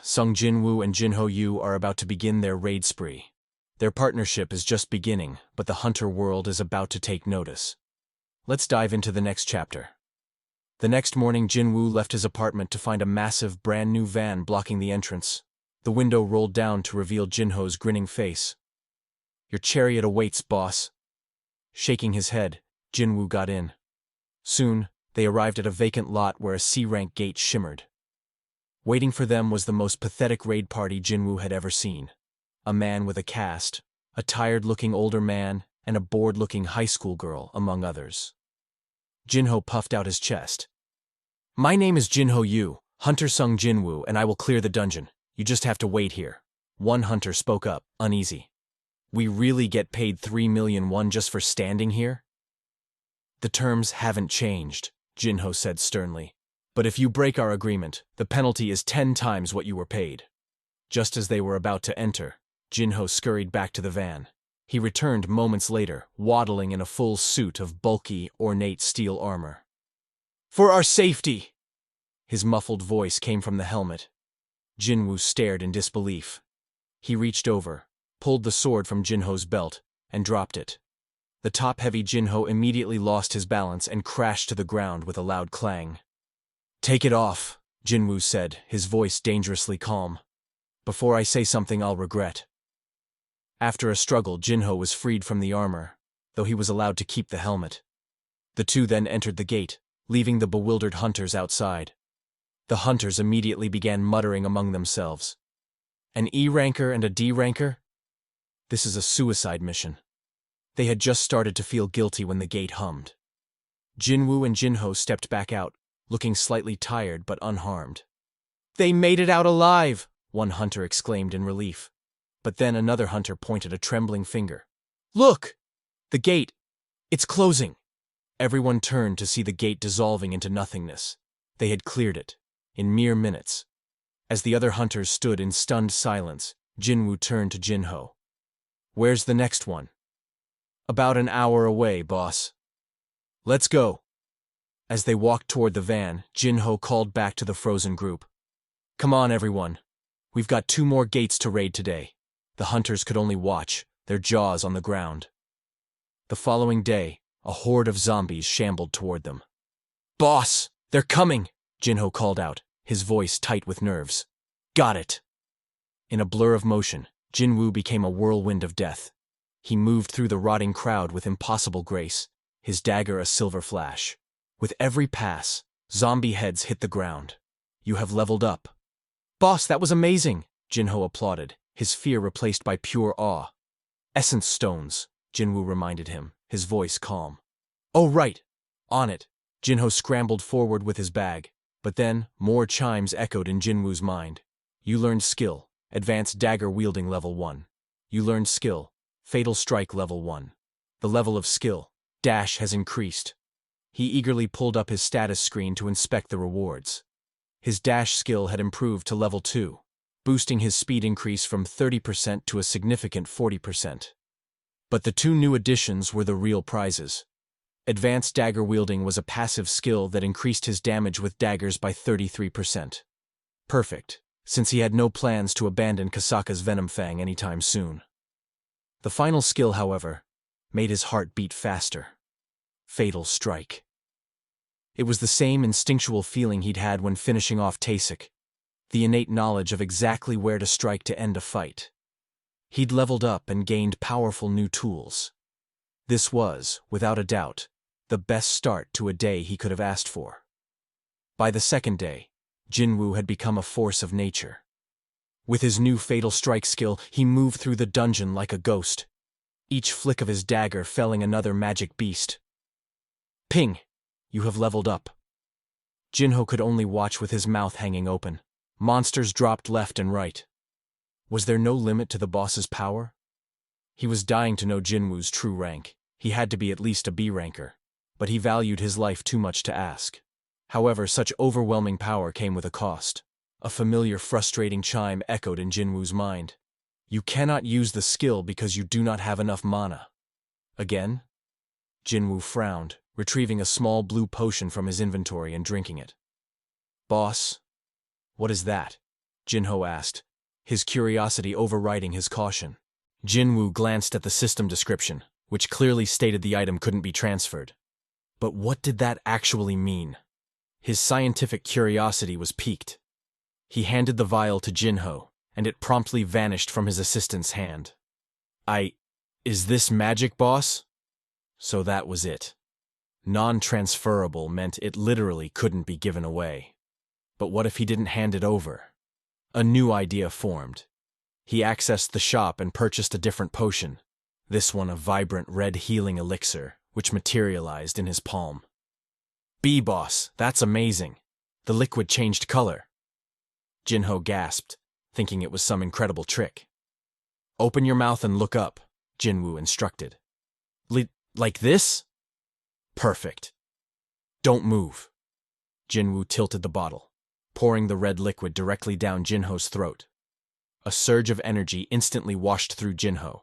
Jinwoo and Jinho are about to begin their raid spree. Their partnership is just beginning, but the hunter world is about to take notice. Let's dive into the next chapter. The next morning, Jinwoo left his apartment to find a massive, brand-new van blocking the entrance. The window rolled down to reveal Jinho's grinning face. "Your chariot awaits, boss." Shaking his head, Jinwoo got in. Soon, they arrived at a vacant lot where a C-rank gate shimmered. Waiting for them was the most pathetic raid party Jinwoo had ever seen. A man with a cast, a tired-looking older man, and a bored-looking high school girl, among others. Jinho puffed out his chest. "My name is Jinho, Hunter Sung Jinwoo, and I will clear the dungeon. You just have to wait here." One hunter spoke up, uneasy. "We really get paid 3 million won just for standing here?" "The terms haven't changed," Jinho said sternly. "But if you break our agreement, the penalty is 10 times what you were paid." Just as they were about to enter, Jinho scurried back to the van. He returned moments later, waddling in a full suit of bulky, ornate steel armor. "For our safety!" His muffled voice came from the helmet. Jinwoo stared in disbelief. He reached over, pulled the sword from Jinho's belt, and dropped it. The top-heavy Jinho immediately lost his balance and crashed to the ground with a loud clang. "Take it off," Jinwoo said, his voice dangerously calm. "Before I say something I'll regret." After a struggle, Jinho was freed from the armor, though he was allowed to keep the helmet. The two then entered the gate, leaving the bewildered hunters outside. The hunters immediately began muttering among themselves. "An E-ranker and a D-ranker? This is a suicide mission." They had just started to feel guilty when the gate hummed. Jinwoo and Jinho stepped back out, looking slightly tired but unharmed. "They made it out alive!" one hunter exclaimed in relief. But then another hunter pointed a trembling finger. "Look! The gate! It's closing!" Everyone turned to see the gate dissolving into nothingness. They had cleared it, in mere minutes. As the other hunters stood in stunned silence, Jinwoo turned to Jinho. "Where's the next one?" "About an hour away, boss." "Let's go." As they walked toward the van, Jinho called back to the frozen group. "Come on, everyone. We've got 2 more gates to raid today." The hunters could only watch, their jaws on the ground. The following day, a horde of zombies shambled toward them. "Boss, they're coming!" Jinho called out, his voice tight with nerves. "Got it!" In a blur of motion, Jinwoo became a whirlwind of death. He moved through the rotting crowd with impossible grace, his dagger a silver flash. With every pass, zombie heads hit the ground. "You have leveled up." "Boss, that was amazing!" Jinho applauded, his fear replaced by pure awe. "Essence stones," Jinwoo reminded him, his voice calm. "Oh right! On it!" Jinho scrambled forward with his bag, but then more chimes echoed in Jinwoo's mind. "You learned skill, advanced dagger wielding level 1. You learned skill, fatal strike level 1. The level of skill, dash, has increased." He eagerly pulled up his status screen to inspect the rewards. His dash skill had improved to level 2, boosting his speed increase from 30% to a significant 40%. But the 2 new additions were the real prizes. Advanced dagger wielding was a passive skill that increased his damage with daggers by 33%. Perfect, since he had no plans to abandon Kasaka's Venom Fang anytime soon. The final skill, however, made his heart beat faster. Fatal strike. It was the same instinctual feeling he'd had when finishing off Tasik, the innate knowledge of exactly where to strike to end a fight. He'd leveled up and gained powerful new tools. This was, without a doubt, the best start to a day he could have asked for. By the second day, Jinwoo had become a force of nature. With his new fatal strike skill, he moved through the dungeon like a ghost, each flick of his dagger felling another magic beast. "Ping! You have leveled up." Jinho could only watch with his mouth hanging open. Monsters dropped left and right. Was there no limit to the boss's power? He was dying to know Jinwoo's true rank. He had to be at least a B-ranker, but he valued his life too much to ask. However, such overwhelming power came with a cost. A familiar, frustrating chime echoed in Jinwoo's mind. "You cannot use the skill because you do not have enough mana." Again? Jinwoo frowned, retrieving a small blue potion from his inventory and drinking it. "Boss, what is that?" Jinho asked, his curiosity overriding his caution. Jinwoo glanced at the system description, which clearly stated the item couldn't be transferred. But what did that actually mean? His scientific curiosity was piqued. He handed the vial to Jinho, and it promptly vanished from his assistant's hand. Is this magic, boss? So that was it. Non-transferable meant it literally couldn't be given away. But what if he didn't hand it over? A new idea formed. He accessed the shop and purchased a different potion, this one a vibrant red healing elixir, which materialized in his palm. Boss, that's amazing. The liquid changed color. Jinho gasped, thinking it was some incredible trick. Open your mouth and look up, Jinwoo instructed. Like this? Perfect. Don't move. Jinwoo tilted the bottle, pouring the red liquid directly down Jinho's throat. A surge of energy instantly washed through Jinho.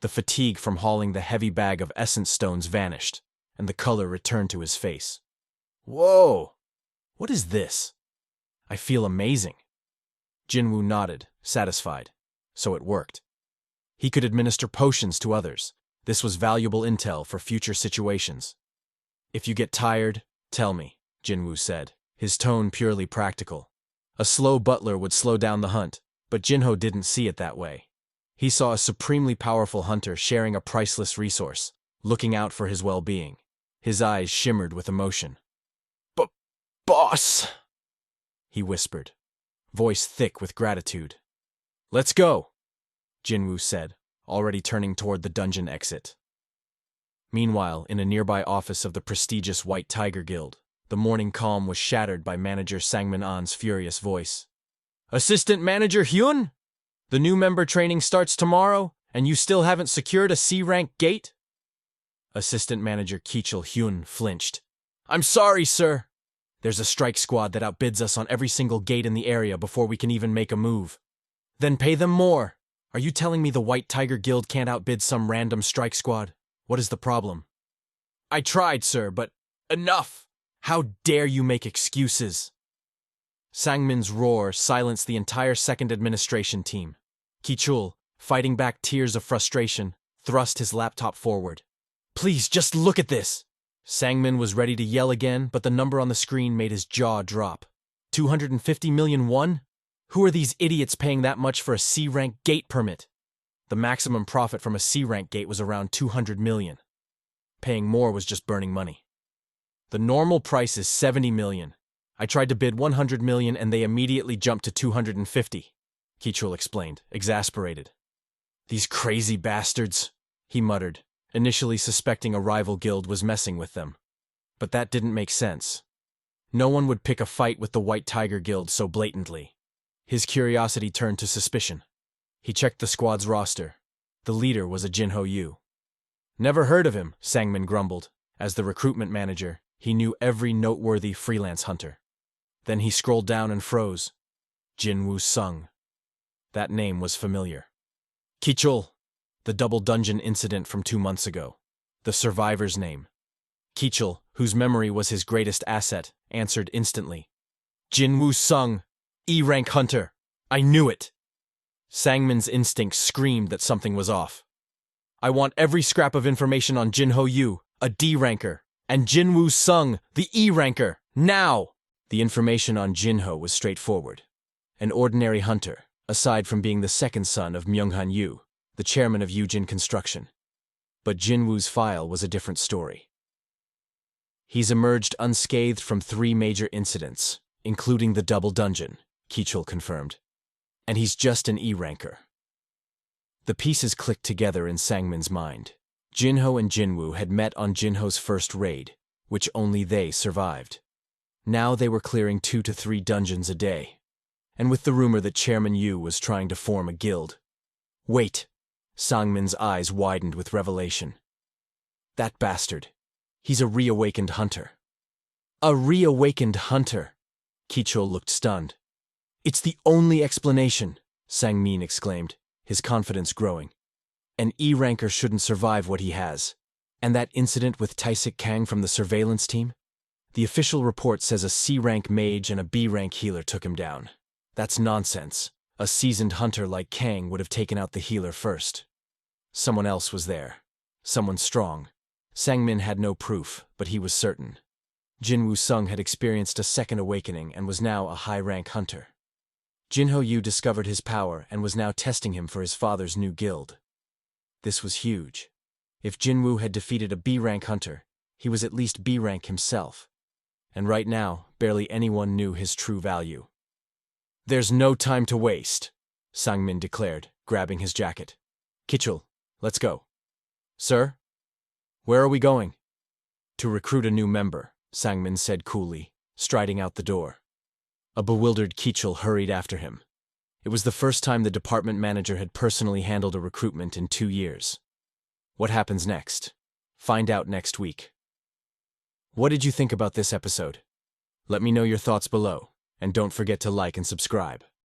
The fatigue from hauling the heavy bag of essence stones vanished, and the color returned to his face. Whoa! What is this? I feel amazing. Jinwoo nodded, satisfied. So it worked. He could administer potions to others. This was valuable intel for future situations. If you get tired, tell me, Jinwoo said, his tone purely practical. A slow butler would slow down the hunt, but Jinho didn't see it that way. He saw a supremely powerful hunter sharing a priceless resource, looking out for his well-being. His eyes shimmered with emotion. Boss, he whispered, voice thick with gratitude. Let's go, Jinwoo said, already turning toward the dungeon exit. Meanwhile, in a nearby office of the prestigious White Tiger Guild, the morning calm was shattered by manager Sangmin An's furious voice. Assistant Manager Hyun? The new member training starts tomorrow, and you still haven't secured a C-rank gate? Assistant Manager Kichul Hyun flinched. I'm sorry, sir. There's a strike squad that outbids us on every single gate in the area before we can even make a move. Then pay them more. Are you telling me the White Tiger Guild can't outbid some random strike squad? What is the problem? I tried, sir, but enough! How dare you make excuses? Sangmin's roar silenced the entire second administration team. Kichul, fighting back tears of frustration, thrust his laptop forward. Please, just look at this! Sangmin was ready to yell again, but the number on the screen made his jaw drop. 250 million won? Who are these idiots paying that much for a C-rank gate permit? The maximum profit from a C-rank gate was around 200 million. Paying more was just burning money. The normal price is 70 million. I tried to bid 100 million and they immediately jumped to 250, Kichul explained, exasperated. These crazy bastards, he muttered, initially suspecting a rival guild was messing with them. But that didn't make sense. No one would pick a fight with the White Tiger Guild so blatantly. His curiosity turned to suspicion. He checked the squad's roster. The leader was a Jinho Yu. Never heard of him, Sangmin grumbled. As the recruitment manager, he knew every noteworthy freelance hunter. Then he scrolled down and froze. Jinwoo Sung. That name was familiar. Kichul, the double dungeon incident from 2 months ago. The survivor's name. Kichul, whose memory was his greatest asset, answered instantly. Jinwoo Sung, E-rank hunter. I knew it. Sangmin's instincts screamed that something was off. I want every scrap of information on Jinho Yu, a D-ranker, and Jinwoo Sung, the E-ranker, now! The information on Jinho was straightforward. An ordinary hunter, aside from being the second son of Myunghan Yu, the chairman of Yujin Construction. But Jinwoo's file was a different story. He's emerged unscathed from 3 major incidents, including the double dungeon, Kichul confirmed. And he's just an E-ranker. The pieces clicked together in Sangmin's mind. Jinho and Jinwoo had met on Jinho's first raid, which only they survived. Now they were clearing 2 to 3 dungeons a day. And with the rumor that Chairman Yu was trying to form a guild. Wait! Sangmin's eyes widened with revelation. That bastard. He's a reawakened hunter. A reawakened hunter! Kichul looked stunned. It's the only explanation, Sangmin exclaimed, his confidence growing. An E-ranker shouldn't survive what he has. And that incident with Taisik Kang from the surveillance team? The official report says a C-rank mage and a B-rank healer took him down. That's nonsense. A seasoned hunter like Kang would have taken out the healer first. Someone else was there. Someone strong. Sangmin had no proof, but he was certain. Jinwoo Sung had experienced a second awakening and was now a high-rank hunter. Jinho Yu discovered his power and was now testing him for his father's new guild. This was huge. If Jinwoo had defeated a B-rank hunter, he was at least B-rank himself. And right now, barely anyone knew his true value. "There's no time to waste," Sangmin declared, grabbing his jacket. "Kichul, let's go." "Sir? Where are we going?" "To recruit a new member," Sangmin said coolly, striding out the door. A bewildered Kichul hurried after him. It was the first time the department manager had personally handled a recruitment in 2 years. What happens next? Find out next week. What did you think about this episode? Let me know your thoughts below, and don't forget to like and subscribe.